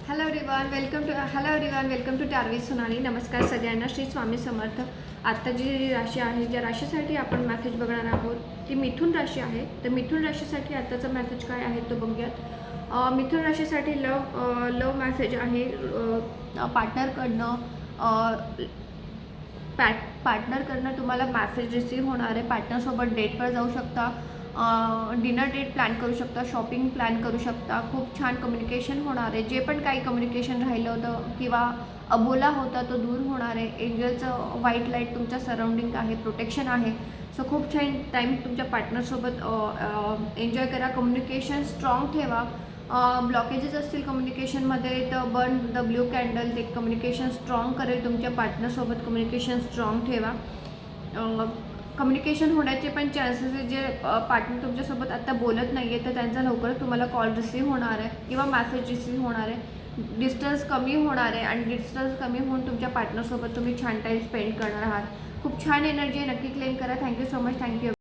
Hello everyone welcome to Tarvi Sonali. नमस्कार सगळ्यांना. श्री स्वामी समर्थ. आत्ता जी राशी आहे, ज्या राशीसाठी आपण मेसेज बघणार आहोत ती मिथुन राशी आहे. तर मिथुन राशीसाठी आत्ताचा मेसेज काय आहे तो बघूयात. मिथुन राशीसाठी लव मेसेज आहे. पार्टनरकडनं पार्टनरकडनं तुम्हाला मेसेज रिसीव्ह होणार आहे. पार्टनरसोबत डेटवर जाऊ शकता, डिनर डेट प्लॅन करू शकता, शॉपिंग प्लॅन करू शकता. खूप छान कम्युनिकेशन होणार आहे. जे पण काही कम्युनिकेशन राहिलं होतं किंवा अबोला होता तो दूर होणार आहे. एंजलचं व्हाईट लाईट तुमच्या सराउंडिंग आहे, प्रोटेक्शन आहे. सो खूप छान टाईम तुमच्या पार्टनरसोबत एन्जॉय करा. कम्युनिकेशन स्ट्रॉंग ठेवा. ब्लॉकेजेस असतील कम्युनिकेशनमध्ये तर बर्न द ब्ल्यू कॅन्डल ते कम्युनिकेशन स्ट्रॉंग करेल. तुमच्या पार्टनरसोबत कम्युनिकेशन स्ट्रॉंग ठेवा. कम्युनिकेशन होण्याचे पण चान्सेस आहे. जे पार्टनर तुमच्यासोबत आत्ता बोलत नाही आहे तर त्यांचा लवकरच तुम्हाला कॉल रिसीव्ह होणार आहे किंवा मेसेज रिसीव्ह होणार आहे. डिस्टन्स कमी होणार आहे आणि डिस्टन्स कमी होऊन तुमच्या पार्टनरसोबत तुम्ही छान टाईम स्पेंड करणार आहात. खूप छान एनर्जी आहे. नक्की क्लेम करा. Thank you so much. थँक्यू.